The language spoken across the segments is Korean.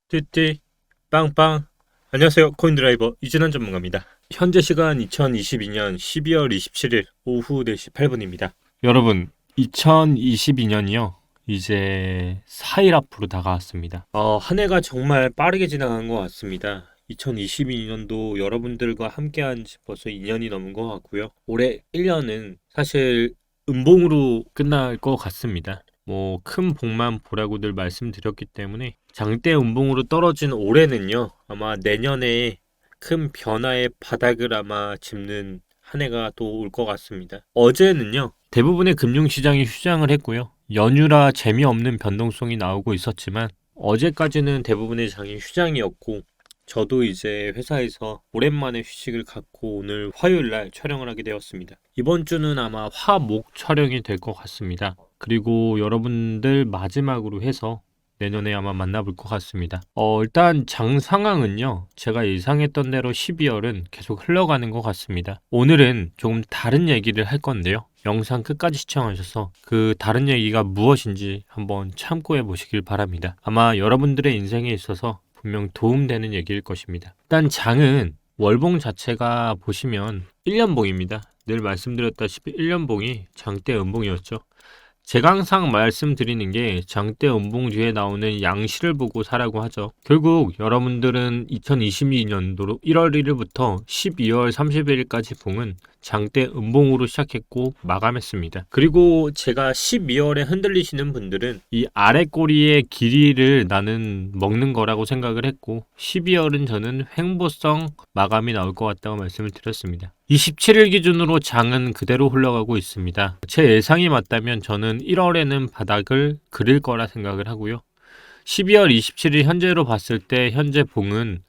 띠띠 빵빵. 안녕하세요, 코인드라이버 이진환 전문가입니다. 현재 시간 2022년 12월 27일 오후 4시 8분입니다. 여러분, 2022년이요 이제 4일 앞으로 다가왔습니다. 한 해가 정말 빠르게 지나간 것 같습니다. 2022년도 여러분들과 함께한 지 벌써 2년이 넘은 것 같고요. 올해 1년은 사실 음봉으로 끝날 것 같습니다. 큰 복만 보라고 늘 말씀드렸기 때문에 장대 음봉으로 떨어진 올해는요, 아마 내년에 큰 변화의 바닥을 아마 짚는 한 해가 또 올 것 같습니다. 어제는요, 대부분의 금융시장이 휴장을 했고요. 연휴라 재미없는 변동성이 나오고 있었지만 어제까지는 대부분의 장이 휴장이었고, 저도 이제 회사에서 오랜만에 휴식을 갖고 오늘 화요일 날 촬영을 하게 되었습니다. 이번 주는 아마 화목 촬영이 될 것 같습니다. 그리고 여러분들 마지막으로 해서 내년에 아마 만나볼 것 같습니다. 일단 장 상황은요, 제가 예상했던 대로 12월은 계속 흘러가는 것 같습니다. 오늘은 조금 다른 얘기를 할 건데요. 영상 끝까지 시청하셔서 그 다른 얘기가 무엇인지 한번 참고해 보시길 바랍니다. 아마 여러분들의 인생에 있어서 분명 도움되는 얘기일 것입니다. 일단 장은 월봉 자체가 보시면 1년봉입니다. 늘 말씀드렸다시피 1년봉이 장대 음봉이었죠. 제가 항상 말씀드리는 게 장대 음봉 뒤에 나오는 양시를 보고 사라고 하죠. 결국 여러분들은 2022년도로 1월 1일부터 12월 31일까지 봉은 장대 음봉으로 시작했고 마감했습니다. 그리고 제가 12월에 흔들리시는 분들은 이 아래 꼬리의 길이를 나는 먹는 거라고 생각을 했고, 12월은 저는 횡보성 마감이 나올 것 같다고 말씀을 드렸습니다. 27일 기준으로 장은 그대로 흘러가고 있습니다. 제 예상이 맞다면 저는 1월에는 바닥을 그릴 거라 생각을 하고요. 12월 27일 현재로 봤을 때 현재 봉은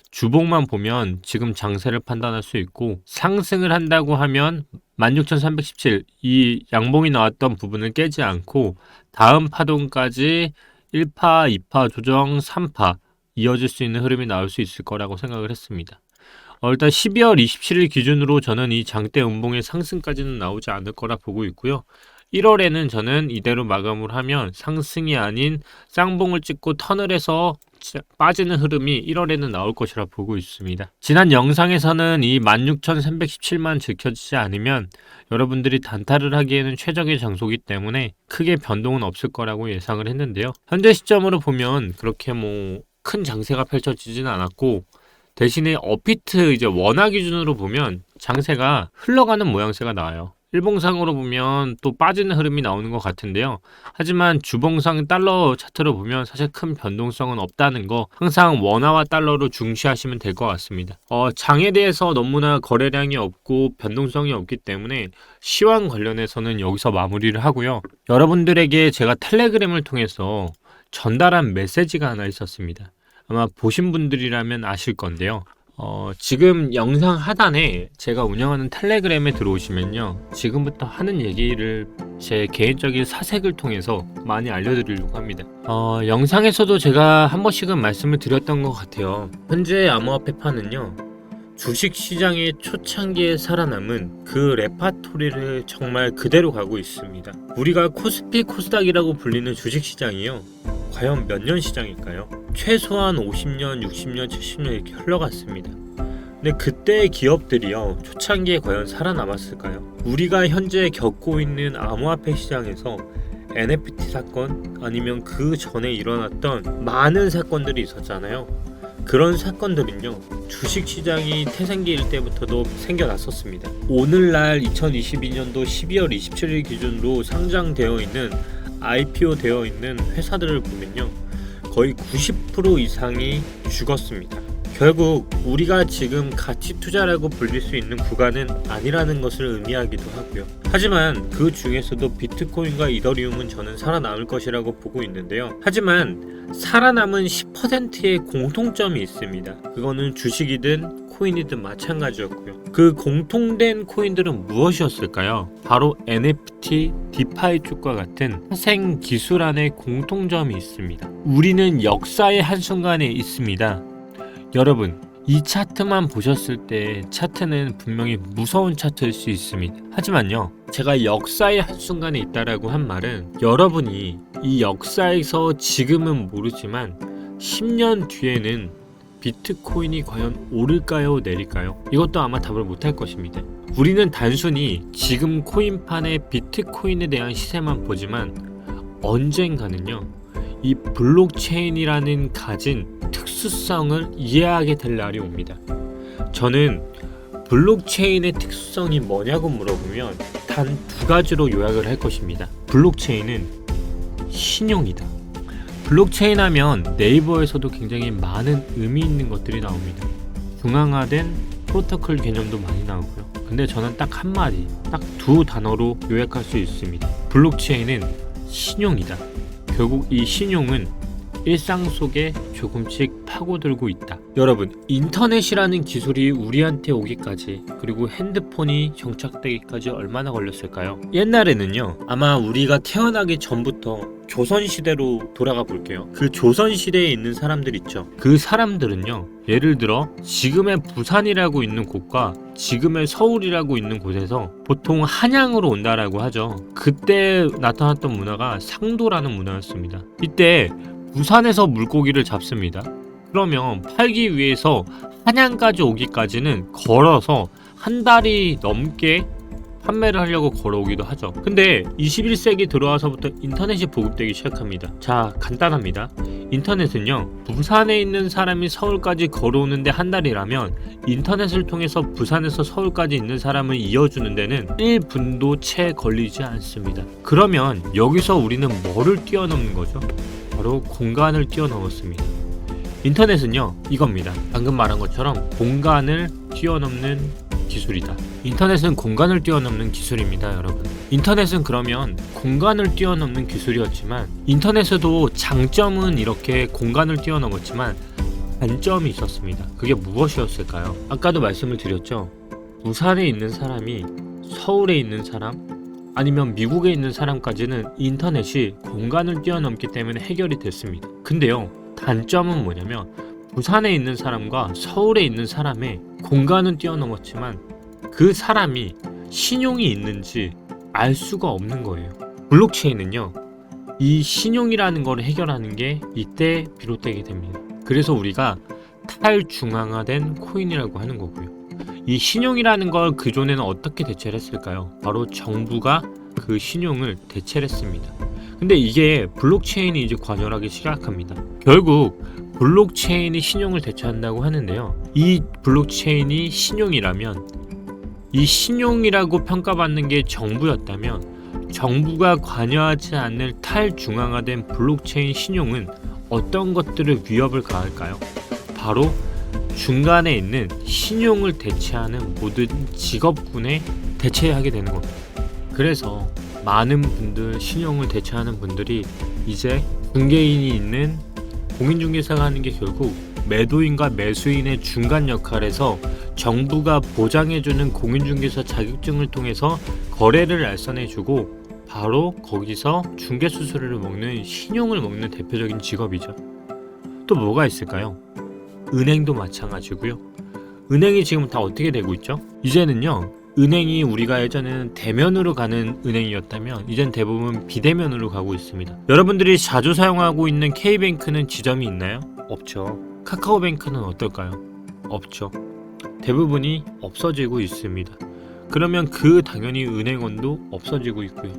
주봉만 보면 지금 장세를 판단할 수 있고, 상승을 한다고 하면 16,317 이 양봉이 나왔던 부분을 깨지 않고 다음 파동까지 1파, 2파 조정, 3파 이어질 수 있는 흐름이 나올 수 있을 거라고 생각을 했습니다. 일단 12월 27일 기준으로 저는 이 장대 음봉의 상승까지는 나오지 않을 거라 보고 있고요. 1월에는 저는 이대로 마감을 하면 상승이 아닌 쌍봉을 찍고 턴을 해서 빠지는 흐름이 1월에는 나올 것이라 보고 있습니다. 지난 영상에서는 이 16,317만 지켜지지 않으면 여러분들이 단타를 하기에는 최적의 장소이기 때문에 크게 변동은 없을 거라고 예상을 했는데요. 현재 시점으로 보면 그렇게 큰 장세가 펼쳐지지는 않았고, 대신에 업비트 이제 원화 기준으로 보면 장세가 흘러가는 모양새가 나와요. 일봉상으로 보면 또 빠지는 흐름이 나오는 것 같은데요. 하지만 주봉상 달러 차트로 보면 사실 큰 변동성은 없다는 거 항상 원화와 달러로 중시하시면 될 것 같습니다. 장에 대해서 너무나 거래량이 없고 변동성이 없기 때문에 시황 관련해서는 여기서 마무리를 하고요. 여러분들에게 제가 텔레그램을 통해서 전달한 메시지가 하나 있었습니다. 아마 보신 분들이라면 아실 건데요. 지금 영상 하단에 제가 운영하는 텔레그램에 들어오시면요, 지금부터 하는 얘기를 제 개인적인 사색을 통해서 많이 알려드리려고 합니다. 영상에서도 제가 한 번씩은 말씀을 드렸던 것 같아요. 현재 암호화폐판은요, 주식시장의 초창기에 살아남은 그 레파토리를 정말 그대로 가고 있습니다. 우리가 코스피 코스닥이라고 불리는 주식시장이요, 과연 몇 년 시장일까요? 최소한 50년, 60년, 70년 이렇게 흘러갔습니다. 근데 그때의 기업들이요, 초창기에 과연 살아남았을까요? 우리가 현재 겪고 있는 암호화폐 시장에서 NFT 사건, 아니면 그 전에 일어났던 많은 사건들이 있었잖아요. 그런 사건들은요, 주식시장이 태생기일 때부터도 생겨났었습니다. 오늘날 2022년도 12월 27일 기준으로 상장되어 있는, IPO 되어 있는 회사들을 보면요, 거의 90% 이상이 죽었습니다. 결국 우리가 지금 가치 투자라고 불릴 수 있는 구간은 아니라는 것을 의미하기도 하고요. 하지만 그 중에서도 비트코인과 이더리움은 저는 살아남을 것이라고 보고 있는데요. 하지만 살아남은 10%의 공통점이 있습니다. 그거는 주식이든 코인이든 마찬가지였고요. 그 공통된 코인들은 무엇이었을까요? 바로 NFT, 디파이 쪽과 같은 파생 기술 안에 공통점이 있습니다. 우리는 역사의 한순간에 있습니다. 여러분, 이 차트만 보셨을 때 차트는 분명히 무서운 차트일 수 있습니다. 하지만요, 제가 역사의 한순간에 있다라고 한 말은 여러분이 이 역사에서 지금은 모르지만 10년 뒤에는 비트코인이 과연 오를까요, 내릴까요? 이것도 아마 답을 못할 것입니다. 우리는 단순히 지금 코인판의 비트코인에 대한 시세만 보지만 언젠가는요, 이 블록체인이라는 가진 특수성을 이해하게 될 날이 옵니다. 저는 블록체인의 특수성이 뭐냐고 물어보면 단 두 가지로 요약을 할 것입니다. 블록체인은 신용이다. 블록체인 하면 네이버에서도 굉장히 많은 의미 있는 것들이 나옵니다. 중앙화된 프로토콜 개념도 많이 나오고요. 근데 저는 딱 한마디, 딱 두 단어로 요약할 수 있습니다. 블록체인은 신용이다. 결국 이 신용은 일상 속에 조금씩 파고들고 있다. 여러분, 인터넷이라는 기술이 우리한테 오기까지, 그리고 핸드폰이 정착되기까지 얼마나 걸렸을까요? 옛날에는요, 아마 우리가 태어나기 전부터 조선시대로 돌아가 볼게요. 그 조선시대에 있는 사람들 있죠. 그 사람들은요, 예를 들어 지금의 부산이라고 있는 곳과 지금의 서울이라고 있는 곳에서 보통 한양으로 온다라고 하죠. 그때 나타났던 문화가 상도라는 문화였습니다. 이때 부산에서 물고기를 잡습니다. 그러면 팔기 위해서 한양까지 오기까지는 걸어서 한 달이 넘게 판매를 하려고 걸어오기도 하죠. 근데 21세기 들어와서부터 인터넷이 보급되기 시작합니다. 자, 간단합니다. 인터넷은요, 부산에 있는 사람이 서울까지 걸어오는데 한 달이라면 인터넷을 통해서 부산에서 서울까지 있는 사람을 이어주는 데는 1분도 채 걸리지 않습니다. 그러면 여기서 우리는 뭐를 뛰어넘는 거죠? 바로 공간을 뛰어넘었습니다. 인터넷은요, 이겁니다. 방금 말한 것처럼 공간을 뛰어넘는 기술이다. 인터넷은 공간을 뛰어넘는 기술입니다, 여러분. 인터넷은 그러면 공간을 뛰어넘는 기술이었지만, 인터넷에도 장점은 이렇게 공간을 뛰어넘었지만 단점이 있었습니다. 그게 무엇이었을까요? 아까도 말씀을 드렸죠. 부산에 있는 사람이 서울에 있는 사람, 아니면 미국에 있는 사람까지는 인터넷이 공간을 뛰어넘기 때문에 해결이 됐습니다. 근데요, 단점은 뭐냐면 부산에 있는 사람과 서울에 있는 사람의 공간은 뛰어넘었지만 그 사람이 신용이 있는지 알 수가 없는 거예요. 블록체인은요, 이 신용이라는 걸 해결하는 게 이때 비롯되게 됩니다. 그래서 우리가 탈중앙화된 코인이라고 하는 거고요. 이 신용이라는 걸 그전에는 어떻게 대체를 했을까요? 바로 정부가 그 신용을 대체를 했습니다. 근데 이게 블록체인이 이제 관여하기 시작합니다. 결국 블록체인이 신용을 대체한다고 하는데요. 이 블록체인이 신용이라면, 이 신용이라고 평가받는 게 정부였다면, 정부가 관여하지 않는 탈중앙화된 블록체인 신용은 어떤 것들을 위협을 가할까요? 바로 중간에 있는 신용을 대체하는 모든 직업군에 대체하게 되는 겁니다. 그래서 많은 분들, 신용을 대체하는 분들이 이제 중개인이 있는 공인중개사가 하는 게 결국 매도인과 매수인의 중간 역할에서 정부가 보장해주는 공인중개사 자격증을 통해서 거래를 알선해주고 바로 거기서 중개수수료를 먹는, 신용을 먹는 대표적인 직업이죠. 또 뭐가 있을까요? 은행도 마찬가지고요. 은행이 지금 다 어떻게 되고 있죠? 이제는요, 은행이 우리가 예전에는 대면으로 가는 은행이었다면 이젠 대부분 비대면으로 가고 있습니다. 여러분들이 자주 사용하고 있는 K뱅크는 지점이 있나요? 없죠. 카카오뱅크는 어떨까요? 없죠. 대부분이 없어지고 있습니다. 그러면 당연히 은행원도 없어지고 있고요.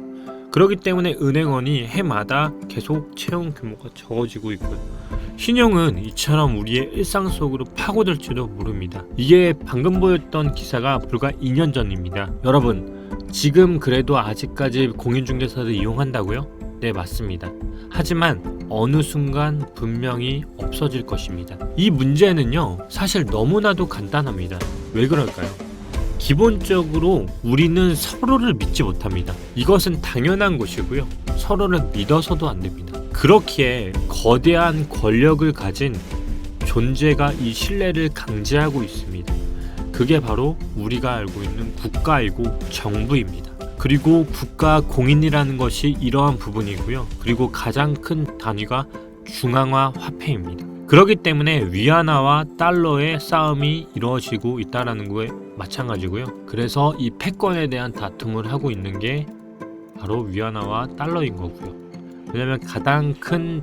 그렇기 때문에 은행원이 해마다 계속 채용 규모가 적어지고 있고요. 신용은 이처럼 우리의 일상 속으로 파고들지도 모릅니다. 이게 방금 보였던 기사가 불과 2년 전입니다. 여러분, 지금 그래도 아직까지 공인중개사를 이용한다고요? 네, 맞습니다. 하지만 어느 순간 분명히 없어질 것입니다. 이 문제는요, 사실 너무나도 간단합니다. 왜 그럴까요? 기본적으로 우리는 서로를 믿지 못합니다. 이것은 당연한 것이고요. 서로를 믿어서도 안 됩니다. 그렇기에 거대한 권력을 가진 존재가 이 신뢰를 강제하고 있습니다. 그게 바로 우리가 알고 있는 국가이고 정부입니다. 그리고 국가 공인이라는 것이 이러한 부분이고요. 그리고 가장 큰 단위가 중앙화 화폐입니다. 그렇기 때문에 위안화와 달러의 싸움이 이루어지고 있다는 거에 마찬가지고요. 그래서 이 패권에 대한 다툼을 하고 있는 게 바로 위안화와 달러인 거고요. 왜냐하면 가장 큰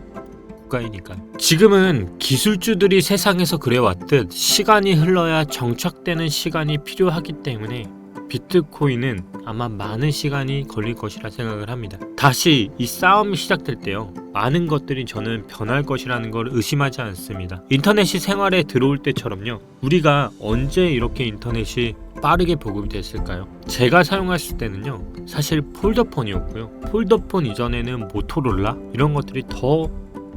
국가이니까요. 지금은 기술주들이 세상에서 그래왔듯 시간이 흘러야 정착되는 시간이 필요하기 때문에 비트코인은 아마 많은 시간이 걸릴 것이라 생각을 합니다. 다시 이 싸움이 시작될 때요, 많은 것들이 저는 변할 것이라는 걸 의심하지 않습니다. 인터넷이 생활에 들어올 때처럼요, 우리가 언제 이렇게 인터넷이 빠르게 보급이 됐을까요? 제가 사용했을 때는요, 사실 폴더폰이었고요. 폴더폰 이전에는 모토로라 이런 것들이 더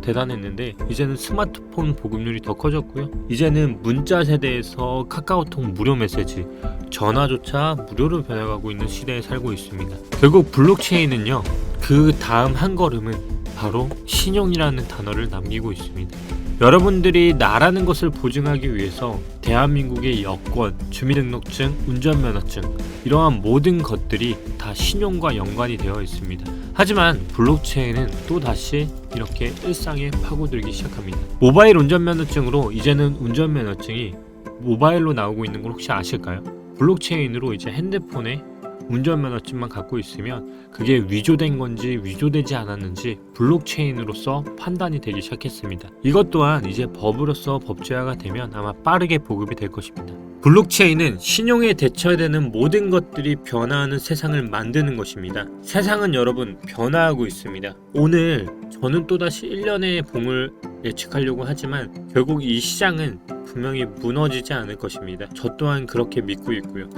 대단했는데, 이제는 스마트폰 보급률이 더 커졌고요. 이제는 문자 세대에서 카카오톡 무료 메시지, 전화조차 무료로 변해가고 있는 시대에 살고 있습니다. 결국 블록체인은요, 그 다음 한 걸음은 바로 신용이라는 단어를 남기고 있습니다. 여러분들이 나라는 것을 보증하기 위해서 대한민국의 여권, 주민등록증, 운전면허증, 이러한 모든 것들이 다 신용과 연관이 되어 있습니다. 하지만 블록체인은 또다시 이렇게 일상에 파고들기 시작합니다. 모바일 운전면허증으로 이제는 운전면허증이 모바일로 나오고 있는 걸 혹시 아실까요? 블록체인으로 이제 핸드폰에 운전면허증만 갖고 있으면 그게 위조된 건지 위조되지 않았는지 블록체인으로서 판단이 되기 시작했습니다. 이것 또한 이제 법으로서 법제화가 되면 아마 빠르게 보급이 될 것입니다. 블록체인은 신용에 대처되는 모든 것들이 변화하는 세상을 만드는 것입니다. 세상은 여러분 변화하고 있습니다. 오늘 저는 또다시 1년의 봄을 예측하려고 하지만 결국 이 시장은 분명히 무너지지 않을 것입니다. 저 또한 그렇게 믿고 있고요.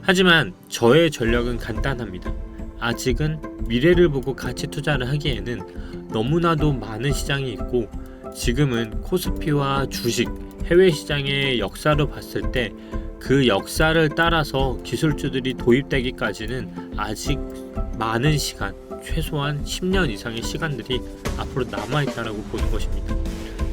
하지만 저의 전략은 간단합니다. 아직은 미래를 보고 가치 투자를 하기에는 너무나도 많은 시장이 있고, 지금은 코스피와 주식, 해외 시장의 역사로 봤을 때 그 역사를 따라서 기술주들이 도입되기까지는 아직 많은 시간, 최소한 10년 이상의 시간들이 앞으로 남아있다고 보는 것입니다.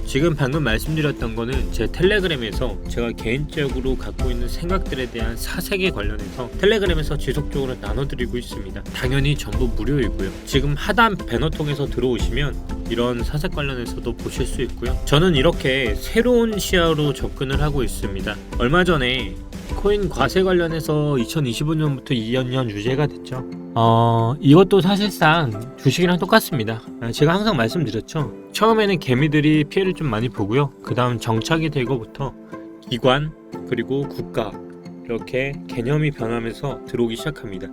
지금 방금 말씀드렸던 거는 제 텔레그램에서 제가 개인적으로 갖고 있는 생각들에 대한 사색에 관련해서 텔레그램에서 지속적으로 나눠드리고 있습니다. 당연히 전부 무료이고요. 지금 하단 배너 통해서 들어오시면 이런 사색 관련해서도 보실 수 있고요. 저는 이렇게 새로운 시야로 접근을 하고 있습니다. 얼마 전에 코인 과세 관련해서 2025년부터 2년 유죄가 됐죠. 이것도 사실상 주식이랑 똑같습니다. 제가 항상 말씀드렸죠. 처음에는 개미들이 피해를 좀 많이 보고요. 그 다음 정착이 되고부터 기관, 그리고 국가, 이렇게 개념이 변하면서 들어오기 시작합니다.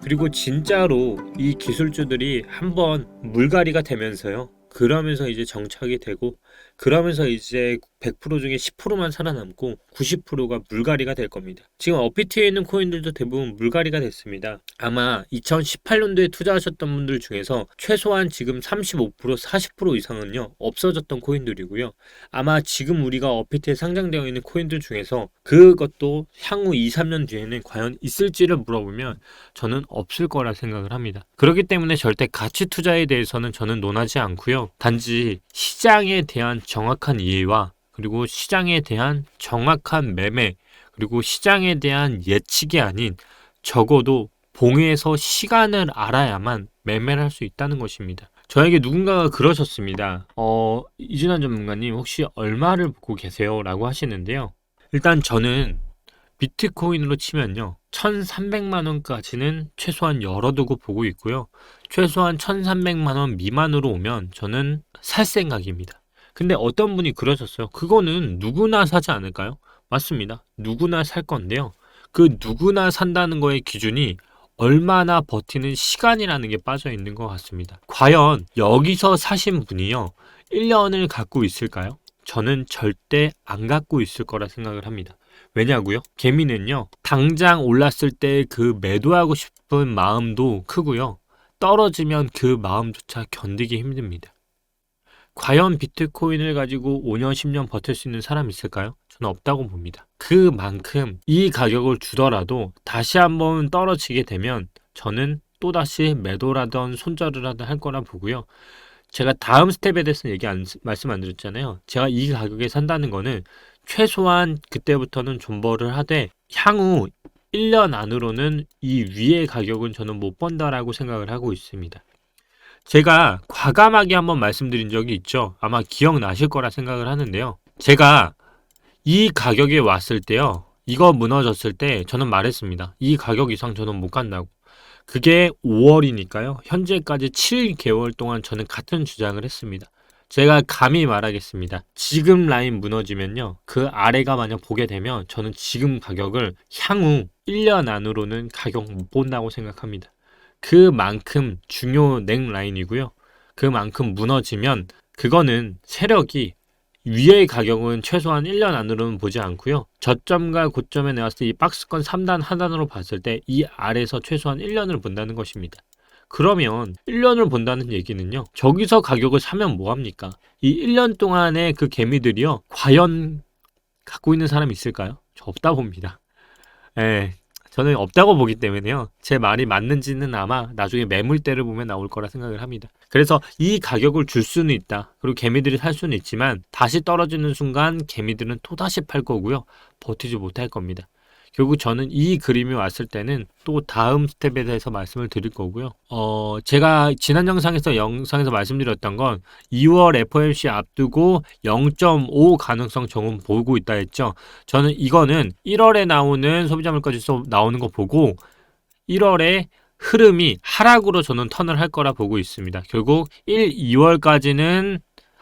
그리고 진짜로 이 기술주들이 한번 물갈이가 되면서요, 그러면서 이제 정착이 되고, 그러면서 이제 100% 중에 10%만 살아남고 90%가 물갈이가 될 겁니다. 지금 업비트에 있는 코인들도 대부분 물갈이가 됐습니다. 아마 2018년도에 투자하셨던 분들 중에서 최소한 지금 35%, 40% 이상은요 없어졌던 코인들이고요. 아마 지금 우리가 업비트에 상장되어 있는 코인들 중에서 그것도 향후 2, 3년 뒤에는 과연 있을지를 물어보면 저는 없을 거라 생각을 합니다. 그렇기 때문에 절대 가치 투자에 대해서는 저는 논하지 않고요. 단지 시장에 대한 정확한 이해와, 그리고 시장에 대한 정확한 매매, 그리고 시장에 대한 예측이 아닌 적어도 봉에서 시간을 알아야만 매매를 할 수 있다는 것입니다. 저에게 누군가가 그러셨습니다. 이준환 전문가님 혹시 얼마를 보고 계세요? 라고 하시는데요. 일단 저는 비트코인으로 치면요, 1300만 원까지는 최소한 열어두고 보고 있고요. 최소한 1300만 원 미만으로 오면 저는 살 생각입니다. 근데 어떤 분이 그러셨어요. 그거는 누구나 사지 않을까요? 맞습니다. 누구나 살 건데요. 그 누구나 산다는 거의 기준이 얼마나 버티는 시간이라는 게 빠져 있는 것 같습니다. 과연 여기서 사신 분이요, 1년을 갖고 있을까요? 저는 절대 안 갖고 있을 거라 생각을 합니다. 왜냐고요? 개미는요, 당장 올랐을 때 그 매도하고 싶은 마음도 크고요, 떨어지면 그 마음조차 견디기 힘듭니다. 과연 비트코인을 가지고 5년, 10년 버틸 수 있는 사람이 있을까요? 저는 없다고 봅니다. 그만큼 이 가격을 주더라도 다시 한번 떨어지게 되면 저는 또다시 매도라든 손절을 하든 할 거라 보고요. 제가 다음 스텝에 대해서는 말씀 안 드렸잖아요. 제가 이 가격에 산다는 거는 최소한 그때부터는 존버를 하되 향후 1년 안으로는 이 위의 가격은 저는 못 번다라고 생각을 하고 있습니다. 제가 과감하게 한번 말씀드린 적이 있죠. 아마 기억나실 거라 생각을 하는데요. 제가 이 가격에 왔을 때요, 이거 무너졌을 때 저는 말했습니다. 이 가격 이상 저는 못 간다고. 그게 5월이니까요. 현재까지 7개월 동안 저는 같은 주장을 했습니다. 제가 감히 말하겠습니다. 지금 라인 무너지면요. 그 아래가 만약 보게 되면 저는 지금 가격을 향후 1년 안으로는 가격 못 본다고 생각합니다. 그만큼 중요 넥 라인이고요. 그만큼 무너지면 그거는 세력이 위의 가격은 최소한 1년 안으로는 보지 않고요. 저점과 고점에 나왔을 때 이 박스권 3단 하단으로 봤을 때 이 아래에서 최소한 1년을 본다는 것입니다. 그러면 1년을 본다는 얘기는요. 저기서 가격을 사면 뭐합니까? 이 1년 동안의 그 개미들이요. 과연 갖고 있는 사람이 있을까요? 저 없다 봅니다. 예, 저는 없다고 보기 때문에요. 제 말이 맞는지는 아마 나중에 매물대를 보면 나올 거라 생각을 합니다. 그래서 이 가격을 줄 수는 있다. 그리고 개미들이 살 수는 있지만 다시 떨어지는 순간 개미들은 또다시 팔 거고요. 버티지 못할 겁니다. 결국 저는 이 그림이 왔을 때는 또 다음 스텝에 대해서 말씀을 드릴 거고요. 제가 지난 영상에서 말씀드렸던 건 2월 FOMC 앞두고 0.5 가능성 조금 보고 있다 했죠. 저는 이거는 1월에 나오는 소비자 물가지수 나오는 거 보고 1월에 흐름이 하락으로 저는 턴을 할 거라 보고 있습니다. 결국 2월까지는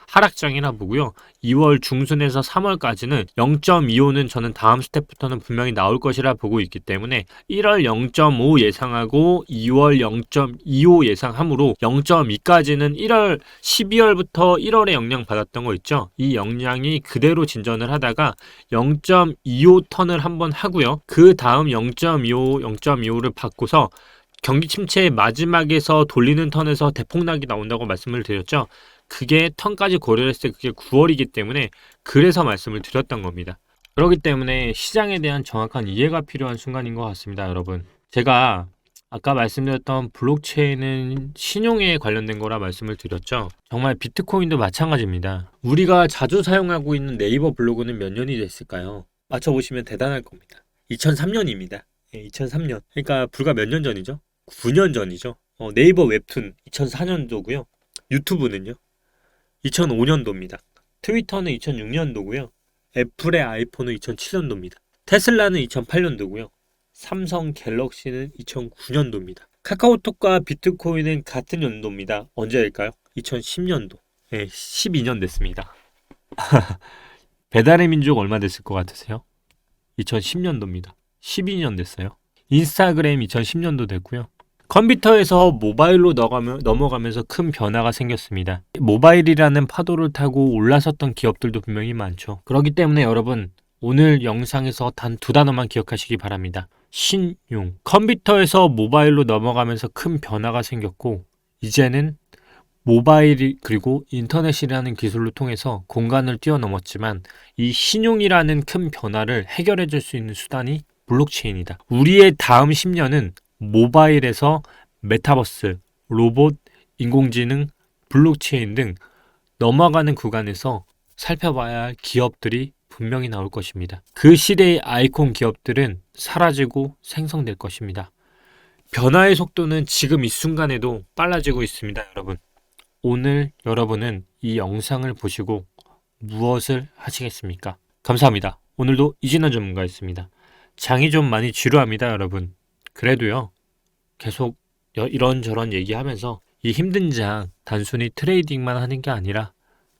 하락장이라 보고요. 2월 중순에서 3월까지는 0.25는 저는 다음 스텝부터는 분명히 나올 것이라 보고 있기 때문에 1월 0.5 예상하고 2월 0.25 예상하므로 0.2까지는 12월부터 1월에 영향 받았던 거 있죠. 이 영향이 그대로 진전을 하다가 0.25 턴을 한번 하고요. 그 다음 0.25, 0.25를 받고서 경기 침체의 마지막에서 돌리는 턴에서 대폭락이 나온다고 말씀을 드렸죠. 그게 턴까지 고려를 했을 때 그게 9월이기 때문에 그래서 말씀을 드렸던 겁니다. 그렇기 때문에 시장에 대한 정확한 이해가 필요한 순간인 것 같습니다, 여러분. 제가 아까 말씀드렸던 블록체인은 신용에 관련된 거라 말씀을 드렸죠. 정말 비트코인도 마찬가지입니다. 우리가 자주 사용하고 있는 네이버 블로그는 몇 년이 됐을까요? 맞춰보시면 대단할 겁니다. 2003년입니다. 2003년. 그러니까 불과 몇 년 전이죠? 9년 전이죠. 네이버 웹툰 2004년도고요. 유튜브는요? 2005년도입니다. 트위터는 2006년도고요. 애플의 아이폰은 2007년도입니다. 테슬라는 2008년도고요. 삼성 갤럭시는 2009년도입니다. 카카오톡과 비트코인은 같은 연도입니다. 언제일까요? 2010년도. 네, 12년 됐습니다. 배달의 민족 얼마 됐을 것 같으세요? 2010년도입니다. 12년 됐어요. 인스타그램 2010년도 됐고요. 컴퓨터에서 모바일로 넘어가면서 큰 변화가 생겼습니다. 모바일이라는 파도를 타고 올라섰던 기업들도 분명히 많죠. 그렇기 때문에 여러분 오늘 영상에서 단 두 단어만 기억하시기 바랍니다. 신용. 컴퓨터에서 모바일로 넘어가면서 큰 변화가 생겼고 이제는 모바일 그리고 인터넷이라는 기술을 통해서 공간을 뛰어넘었지만 이 신용이라는 큰 변화를 해결해 줄 수 있는 수단이 블록체인이다. 우리의 다음 10년은 모바일에서 메타버스, 로봇, 인공지능, 블록체인 등 넘어가는 구간에서 살펴봐야 할 기업들이 분명히 나올 것입니다. 그 시대의 아이콘 기업들은 사라지고 생성될 것입니다. 변화의 속도는 지금 이 순간에도 빨라지고 있습니다, 여러분. 오늘 여러분은 이 영상을 보시고 무엇을 하시겠습니까? 감사합니다. 오늘도 이진원 전문가였습니다. 장이 좀 많이 지루합니다, 여러분. 그래도요, 계속 이런저런 얘기하면서 이 힘든 장 단순히 트레이딩만 하는 게 아니라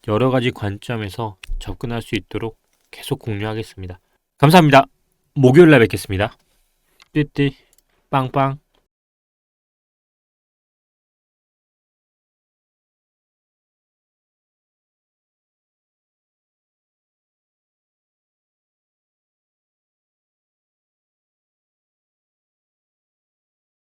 여러 가지 관점에서 접근할 수 있도록 계속 공유하겠습니다. 감사합니다. 목요일날 뵙겠습니다. 띠띠 빵빵.